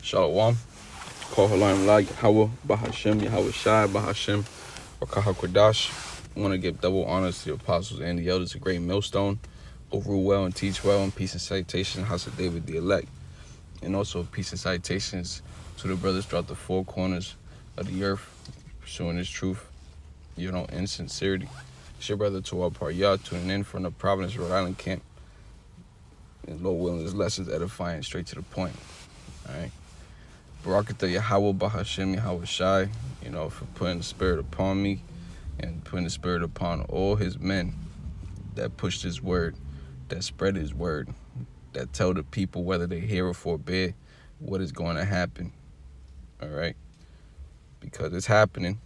Shalom. Call Halam Lag, Hawa, Bahashem, Yahweh Shai, Bahashem, or Kahakwadash. I want to give double honors to the apostles and the elders, a great millstone, who rule well and teach well, and peace and salutation, house of David the elect. And also peace and salutations to the brothers throughout the four corners of the earth, pursuing this truth, in sincerity. It's your brother Torah Paryah, tuning in from the Providence, Rhode Island camp. And Lord willing, this lesson's edifying, straight to the point. All right. Barakatah Yahweh Bahashem Yahweh Shai, for putting the spirit upon me and putting the spirit upon all his men that pushed his word, that spread his word, that tell the people whether they hear or forbear what is going to happen. All right. Because it's happening.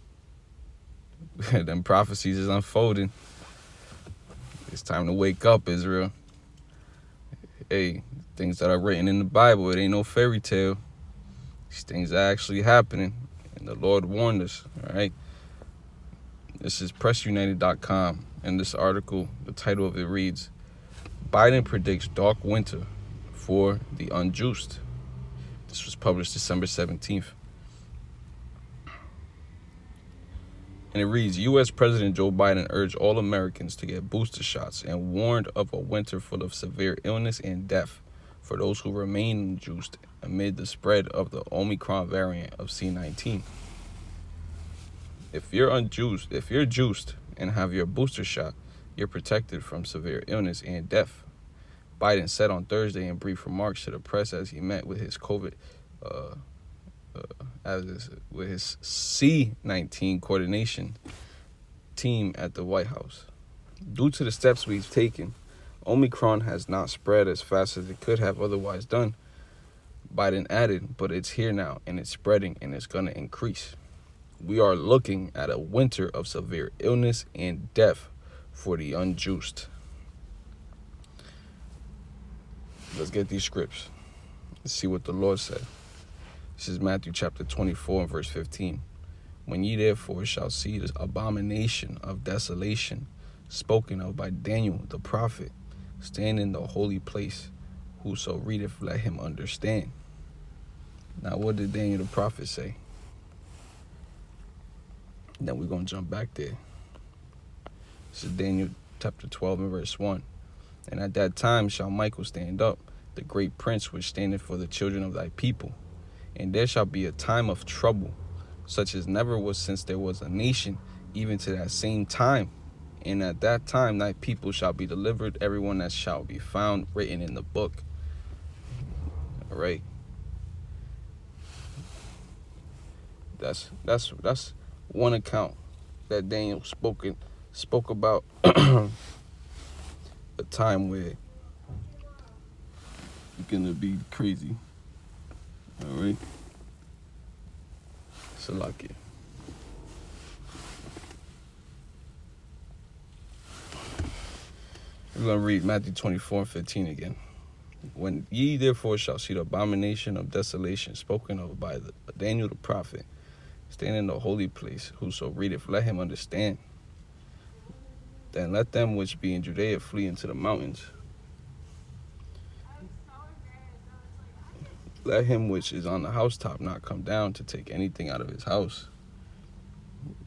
Them prophecies is unfolding. It's time to wake up, Israel. Hey, things that are written in the Bible, it ain't no fairy tale. These things are actually happening, and the Lord warned us, all right? This is PressUnited.com, and this article, the title of it reads, Biden predicts dark winter for the unjust. This was published December 17th. And it reads, U.S. President Joe Biden urged all Americans to get booster shots and warned of a winter full of severe illness and death for those who remain unjuiced amid the spread of the Omicron variant of C19. If you're juiced and have your booster shot, you're protected from severe illness and death, Biden said on Thursday in brief remarks to the press as he met with his with his C19 coordination team at the White House. Due to the steps we've taken, Omicron has not spread as fast as it could have otherwise done, Biden added, but it's here now and it's spreading and it's going to increase. We are looking at a winter of severe illness and death for the unjust. Let's get these scripts. Let's see what the Lord said. This is Matthew chapter 24 and verse 15. When ye therefore shall see this abomination of desolation spoken of by Daniel the prophet, stand in the holy place, whoso readeth, let him understand. Now, what did Daniel the prophet say? Then we're going to jump back there. This is Daniel chapter 12 and verse 1. And at that time shall Michael stand up, the great prince which standeth for the children of thy people. And there shall be a time of trouble, such as never was since there was a nation, even to that same time. And at that time thy people shall be delivered, everyone that shall be found written in the book. All right. That's one account that Daniel spoke about a time where you're gonna be crazy. All right. Salakia. We're going to read Matthew 24 and 15 again. When ye therefore shall see the abomination of desolation spoken of by Daniel the prophet, stand in the holy place, whoso readeth, let him understand. Then let them which be in Judea flee into the mountains. Let him which is on the housetop not come down to take anything out of his house.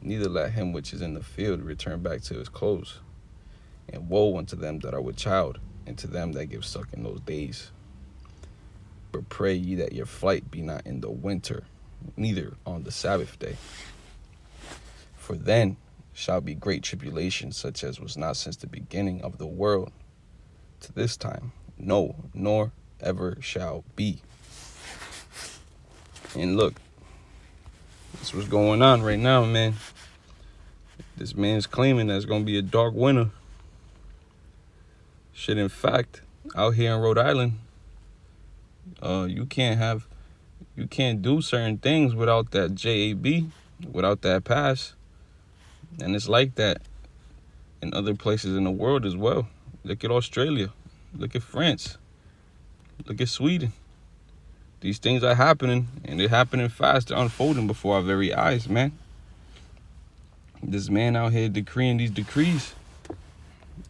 Neither let him which is in the field return back to his clothes. And woe unto them that are with child, and to them that give suck in those days. But pray ye that your flight be not in the winter, neither on the Sabbath day. For then shall be great tribulation, such as was not since the beginning of the world to this time, no, nor ever shall be. And look, that's what's going on right now, man. This man's claiming that it's going to be a dark winter. Shit, in fact, out here in Rhode Island, you can't do certain things without that JAB, without that pass. And it's like that in other places in the world as well. Look at Australia. Look at France. Look at Sweden. These things are happening, and they're happening fast. They're unfolding before our very eyes, man. This man out here decreeing these decrees.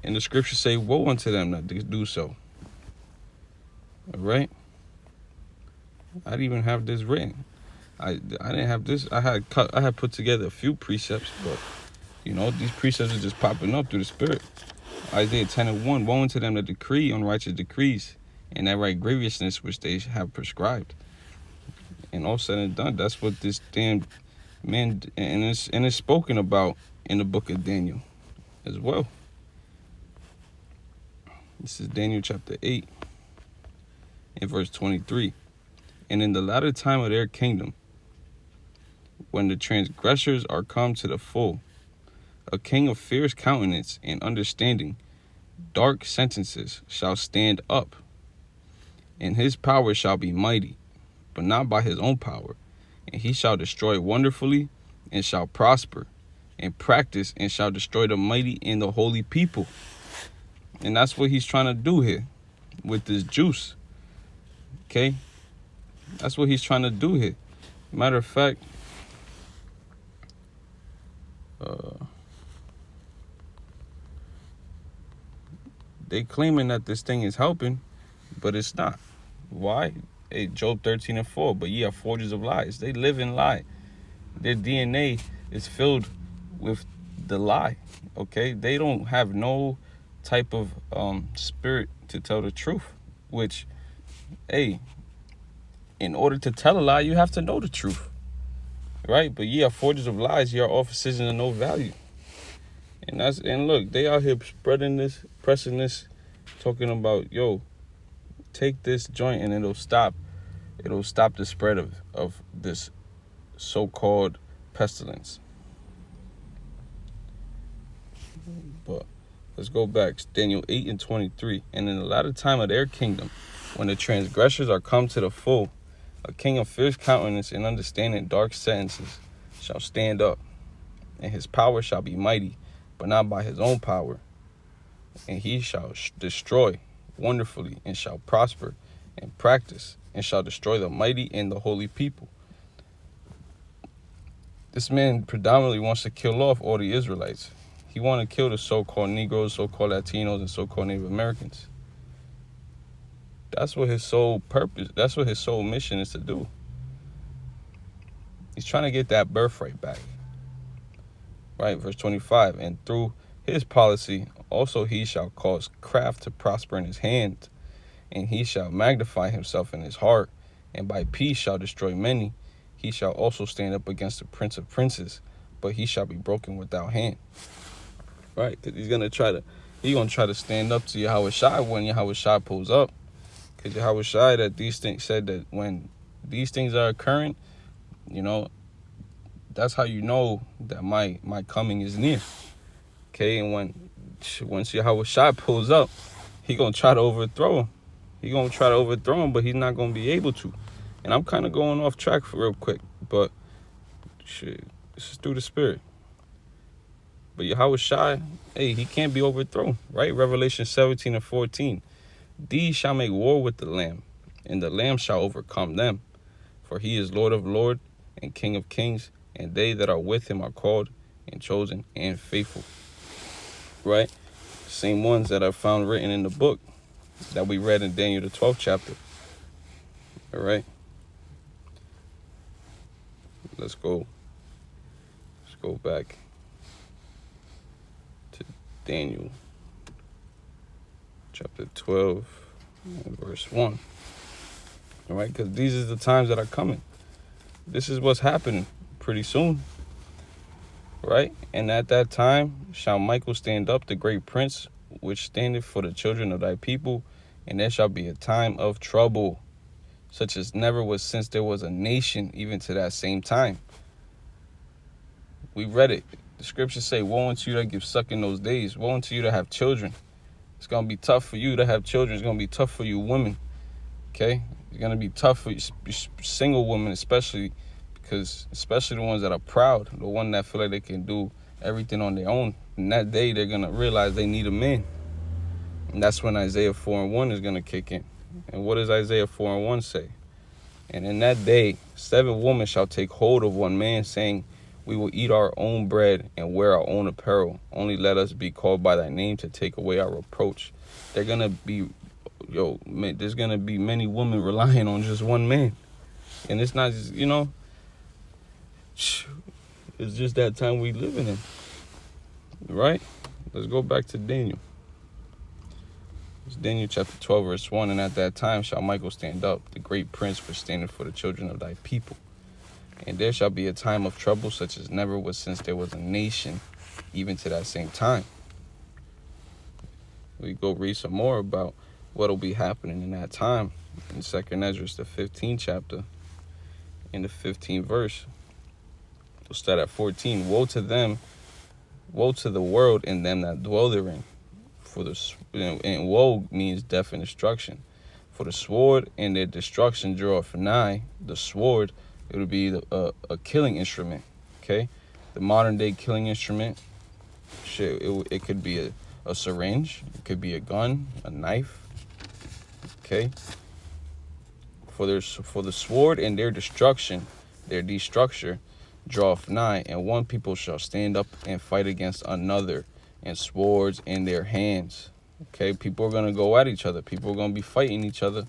And the scriptures say, woe unto them that do so. All right? I didn't even have this written. I didn't have this. I had put together a few precepts, but these precepts are just popping up through the Spirit. Isaiah 10:1, woe unto them that decree unrighteous decrees, and that right grievousness which they have prescribed. And all said and done, that's what this damn man, and it's spoken about in the book of Daniel as well. This is Daniel chapter 8 and verse 23. And in the latter time of their kingdom, when the transgressors are come to the full, a king of fierce countenance and understanding, dark sentences shall stand up, and his power shall be mighty, but not by his own power. And he shall destroy wonderfully, and shall prosper, and practice, and shall destroy the mighty and the holy people. And that's what he's trying to do here with this juice. Okay? That's what he's trying to do here. Matter of fact, they claiming that this thing is helping, but it's not. Why? Hey, Job 13:4. But ye are forgers of lies. They live in lie. Their DNA is filled with the lie. Okay? They don't have no type of spirit to tell the truth. Which, hey, in order to tell a lie, you have to know the truth. Right? But ye are forgers of lies. Ye are all physicians of no value. And look, they out here spreading this, pressing this, talking about, yo, take this joint and it'll stop the spread of this so-called pestilence. But let's go back. Daniel 8:23. And in the latter time of their kingdom, when the transgressors are come to the full, a king of fierce countenance and understanding dark sentences shall stand up, and his power shall be mighty, but not by his own power. And he shall destroy wonderfully, and shall prosper, and practice, and shall destroy the mighty and the holy people. This man predominantly wants to kill off all the Israelites. He wants to kill the so-called Negroes, so-called Latinos, and so-called Native Americans. That's what his sole purpose, that's what his sole mission is to do. He's trying to get that birthright back. Right, verse 25. And through his policy also he shall cause craft to prosper in his hand, and he shall magnify himself in his heart, and by peace shall destroy many. He shall also stand up against the prince of princes, but he shall be broken without hand. Right, because he's gonna try to stand up to Yahushua when Yahushua pulls up. Because Yahushua that these things said that when these things are occurring, that's how you know that my coming is near. Okay, and once Yahushua pulls up, he gonna try to overthrow him. But he's not gonna be able to. And I'm kind of going off track for real quick, but shit, this is through the Spirit. But Yahushua, hey, he can't be overthrown, right? Revelation 17:14. These shall make war with the Lamb, and the Lamb shall overcome them. For he is Lord of lords and King of kings, and they that are with him are called and chosen and faithful. Right? Same ones that are found written in the book that we read in Daniel the 12th chapter. All right? Let's go back to Daniel chapter 12 and verse 1. All right? Because these are the times that are coming. This is what's happening pretty soon. Right? And at that time shall Michael stand up, the great prince, which standeth for the children of thy people, and there shall be a time of trouble, such as never was since there was a nation, even to that same time. We read it. The scriptures say, woe unto you that give suck in those days. Woe unto you that have children. It's going to be tough for you to have children. It's going to be tough for you women. Okay? It's going to be tough for you single women, especially the ones that are proud, the ones that feel like they can do everything on their own. In that day, they're going to realize they need a man. And that's when Isaiah 4:1 is going to kick in. And what does Isaiah 4:1 say? And in that day, 7 women shall take hold of one man, saying, we will eat our own bread and wear our own apparel. Only let us be called by thy name to take away our reproach. There's going to be many women relying on just one man. And it's not just, it's just that time we living in, right? Let's go back to Daniel. It's Daniel chapter 12, verse 1. And at that time shall Michael stand up, the great prince, for standing for the children of thy people. And there shall be a time of trouble such as never was since there was a nation, even to that same time. We go read some more about what will be happening in that time. In 2nd Ezra, the 15th chapter, in the 15th verse. We'll start at 14. Woe to them, woe to the world and them that dwell therein. And woe means death and destruction. For the sword and their destruction draweth nigh. The sword, it would be a killing instrument. Okay, the modern day killing instrument. Shit, it could be a syringe. It could be a gun, a knife. Okay. For the sword and their destruction, their destructure, draweth nigh, and one people shall stand up and fight against another, and swords in their hands. Okay, people are gonna go at each other. People are gonna be fighting each other.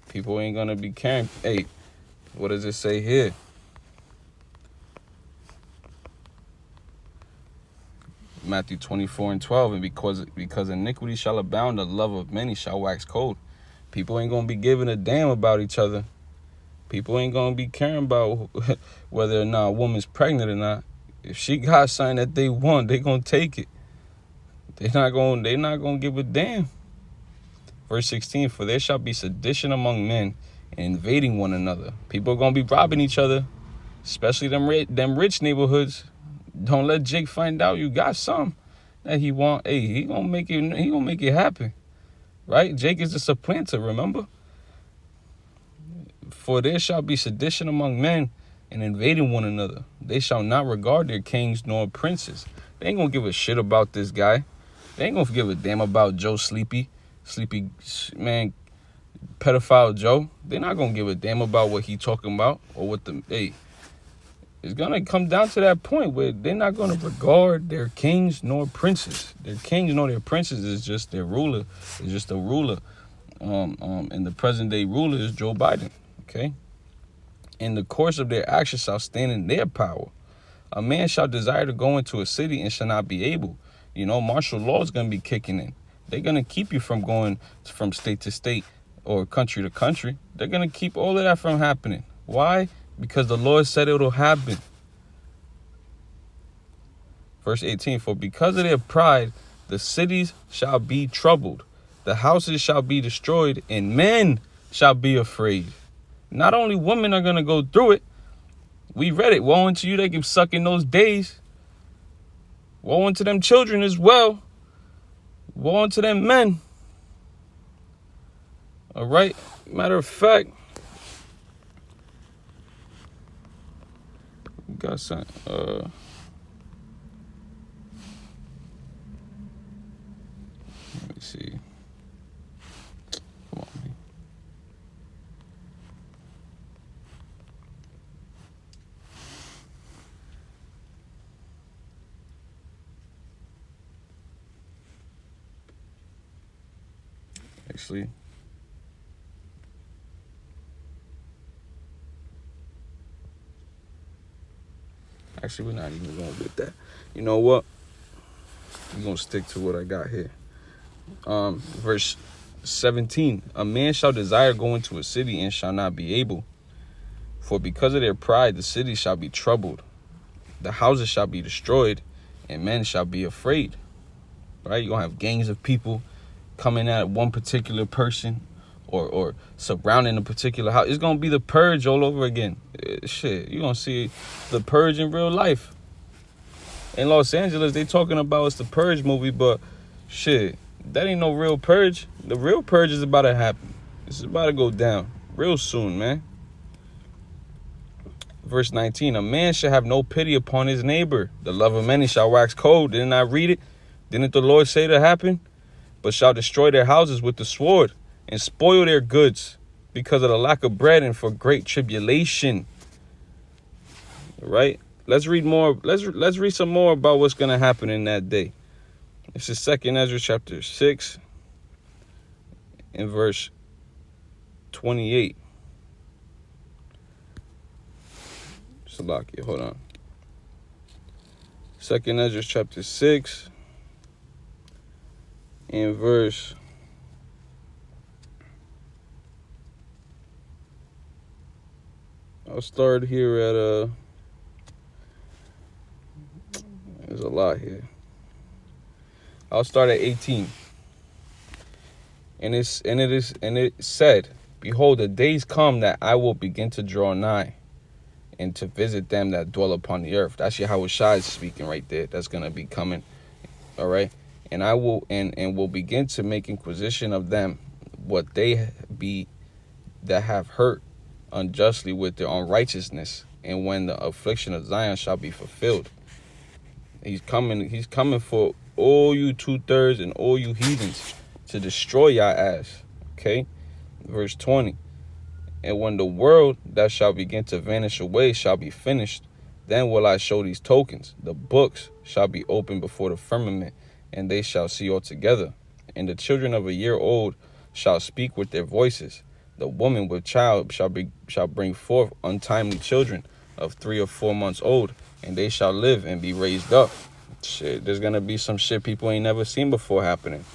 People ain't gonna be caring. Hey, what does it say here? Matthew 24:12, and because iniquity shall abound, the love of many shall wax cold. People ain't gonna be giving a damn about each other. People ain't gonna be caring about whether or not a woman's pregnant or not. If she got something that they want, they gonna take it. They not gonna give a damn. Verse 16, for there shall be sedition among men, and invading one another. People are gonna be robbing each other, especially them rich neighborhoods. Don't let Jake find out you got some that he want. Hey, he gonna make it happen, right? Jake is the supplanter, remember? For there shall be sedition among men, and invading one another. They shall not regard their kings nor princes. They ain't gonna give a shit about this guy. They ain't gonna give a damn about Joe Sleepy man, pedophile Joe. They're not gonna give a damn about what he talking about or what it's gonna come down to that point where they're not gonna regard their kings nor princes. Their kings nor their princes is just their ruler. It's just a ruler. And the present day ruler is Joe Biden. Okay. In the course of their actions shall stand in their power. A man shall desire to go into a city and shall not be able. Martial law is going to be kicking in. They're going to keep you from going from state to state or country to country. They're going to keep all of that from happening. Why? Because the Lord said it will happen. Verse 18, for because of their pride, the cities shall be troubled. The houses shall be destroyed, and men shall be afraid. Not only women are going to go through it. We read it. Woe unto you, they can suck in those days. Woe unto them children as well. Woe unto them men. All right. Matter of fact, we got some. Let me see. Come on, man. Actually, we're not even going with that. You know what? We're going to stick to what I got here. Verse 17. A man shall desire go into a city and shall not be able. For because of their pride, the city shall be troubled. The houses shall be destroyed, and men shall be afraid. Right? You're going to have gangs of people coming at one particular person or surrounding a particular house. It's going to be the purge all over again. Shit, you're going to see the purge in real life. In Los Angeles, they talking about it's the purge movie, but shit, that ain't no real purge. The real purge is about to happen. It's about to go down real soon, man. Verse 19, a man shall have no pity upon his neighbor. The love of many shall wax cold. Didn't I read it? Didn't the Lord say to happen? But shall destroy their houses with the sword and spoil their goods because of the lack of bread and for great tribulation. Right? Let's read more. Let's read some more about what's going to happen in that day. This is 2nd Ezra chapter 6 and verse 28. Salakia, hold on. 2nd Ezra chapter 6 and verse I'll start here at there's a lot here. I'll start at 18. And it said, behold, the days come that I will begin to draw nigh and to visit them that dwell upon the earth. That's Yahweh Shai speaking right there. That's gonna be coming. All right. And I will and will begin to make inquisition of them what they be that have hurt unjustly with their unrighteousness, and when the affliction of Zion shall be fulfilled. He's coming for all you 2/3 and all you heathens to destroy your ass. Okay? Verse 20. And when the world that shall begin to vanish away shall be finished, then will I show these tokens. The books shall be opened before the firmament, and they shall see altogether. And the children of a year old shall speak with their voices. The woman with child shall bring forth untimely children of 3 or 4 months old, and they shall live and be raised up. Shit, there's gonna be some shit people ain't never seen before happening.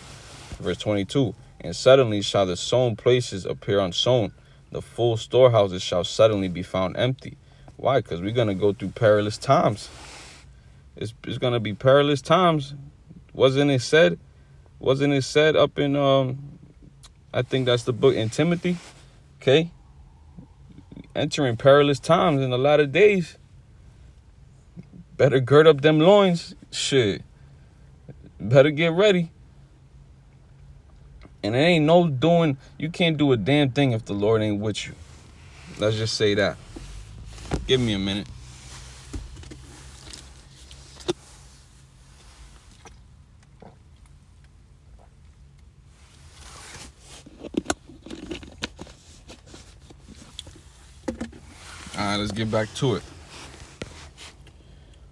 Verse 22. And suddenly shall the sown places appear unsown. The full storehouses shall suddenly be found empty. Why? Because we're gonna go through perilous times. It's gonna be perilous times. Wasn't it said up in I think that's the book in Timothy? Okay. Entering perilous times in a lot of days. Better gird up them loins. Shit. Better get ready. And it ain't no doing, you can't do a damn thing if the Lord ain't with you. Let's just say that. Give me a minute. Alright, let's get back to it.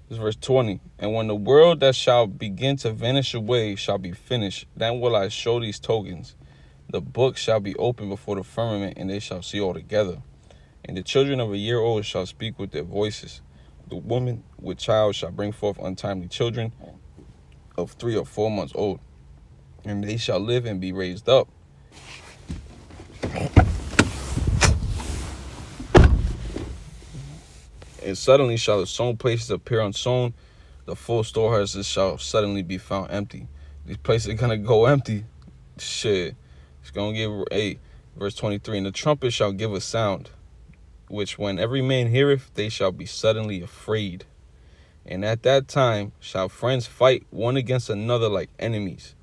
This is verse 20. And when the world that shall begin to vanish away shall be finished, then will I show these tokens. The book shall be opened before the firmament, and they shall see all together. And the children of a year old shall speak with their voices. The woman with child shall bring forth untimely children of 3 or 4 months old, and they shall live and be raised up. And suddenly shall the sown places appear unsown. The full storehouses shall suddenly be found empty. These places are going to go empty. Shit. It's going to give, verse 23. And the trumpet shall give a sound, which when every man heareth, they shall be suddenly afraid. And at that time shall friends fight one against another like enemies.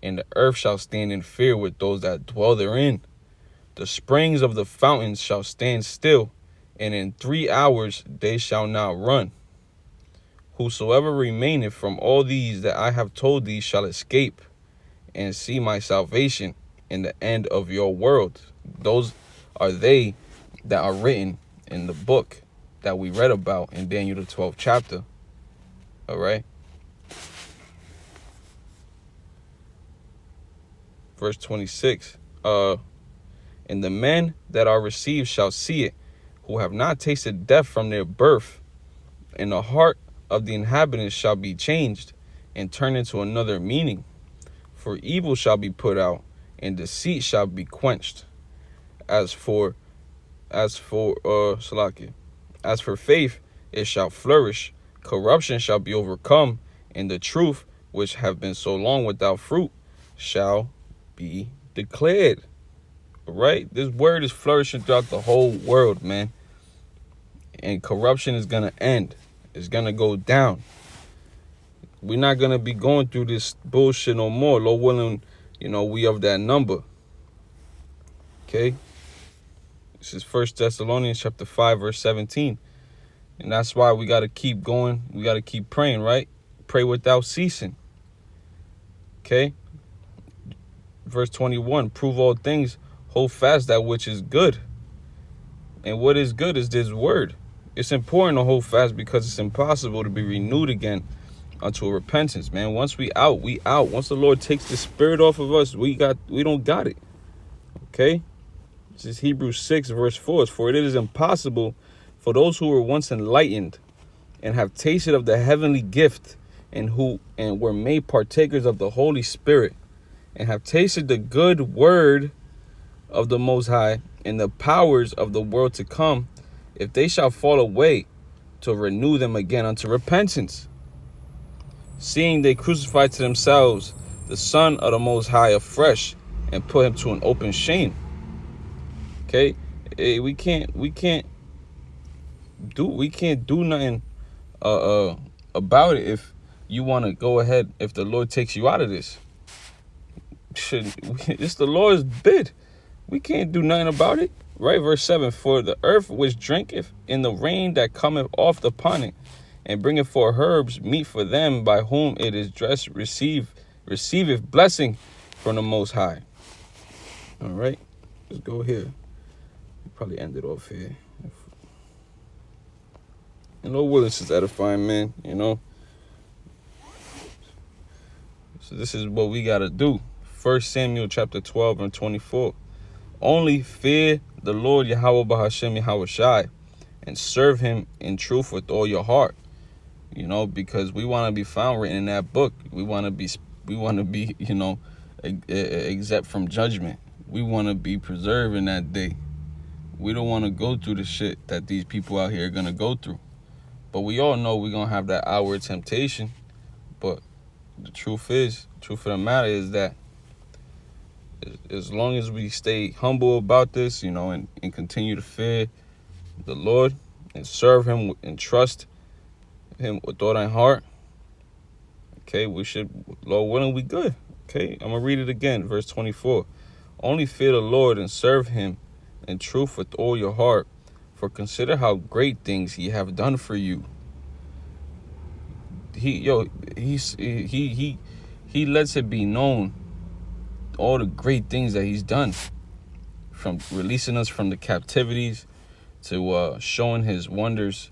And the earth shall stand in fear with those that dwell therein. The springs of the fountains shall stand still, and in 3 hours they shall not run. Whosoever remaineth from all these that I have told thee shall escape, and see my salvation in the end of your world. Those are they that are written in the book that we read about in Daniel the 12th chapter. All right. Verse 26. And the men that are received shall see it, who have not tasted death from their birth, and the heart of the inhabitants shall be changed and turned into another meaning. For evil shall be put out, and deceit shall be quenched. As for faith, it shall flourish. Corruption shall be overcome, and the truth, which have been so long without fruit, shall be declared. All right? This word is flourishing throughout the whole world, man. And corruption is going to end. It's going to go down. We're not going to be going through this bullshit no more. Lord willing, we of that number. Okay? This is 1 Thessalonians chapter 5, verse 17. And that's why we got to keep going. We got to keep praying, right? Pray without ceasing. Okay? Verse 21, prove all things, hold fast that which is good. And what is good is this word. It's important to hold fast because it's impossible to be renewed again unto repentance, man. Once we out, we out. Once the Lord takes the spirit off of us, we don't got it. Okay? This is Hebrews 6, verse 4. For it is impossible For those who were once enlightened and have tasted of the heavenly gift, and were made partakers of the Holy Spirit, and have tasted the good word of the Most High and the powers of the world to come, if they shall fall away, to renew them again unto repentance, seeing they crucify to themselves the Son of the Most High afresh, and put him to an open shame. Okay, we can't do nothing about it. If you want to go ahead, if the Lord takes you out of this, it's the Lord's bid. We can't do nothing about it, right? Verse 7, for the earth which drinketh in the rain that cometh oft upon it, and bringeth forth herbs meet for them by whom it is dressed, receiveth blessing from the Most High. All right, let's go here. Probably end it off here. And Lord willing, this is edifying, man, you know. So this is what we got to do. 1 Samuel chapter 12 and 24. Only fear the Lord Yahweh Bahashem Yahweh Shai, and serve him in truth with all your heart. You know, because we want to be found written in that book. We want to be, you know, exempt from judgment. We want to be preserved in that day. We don't want to go through the shit that these people out here are going to go through. But we all know we're going to have that hour of temptation. But the truth of the matter is that as long as we stay humble about this, you know, and continue to fear the Lord and serve him and trust him with all thy heart, okay, we should, Lord willing, we good. Okay, I'm going to read it again, verse 24. Only fear the Lord and serve him in truth with all your heart, for consider how great things he have done for you. He lets it be known all the great things that he's done, from releasing us from the captivities to showing his wonders,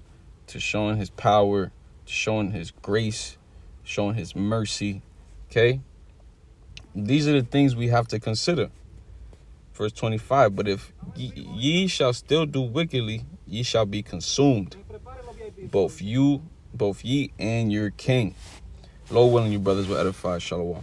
to showing his power, to showing his grace, showing his mercy. Okay, these are the things we have to consider. Verse 25, but if ye shall still do wickedly, ye shall be consumed, both ye and your king. Lord willing, you brothers will edify. Shalom.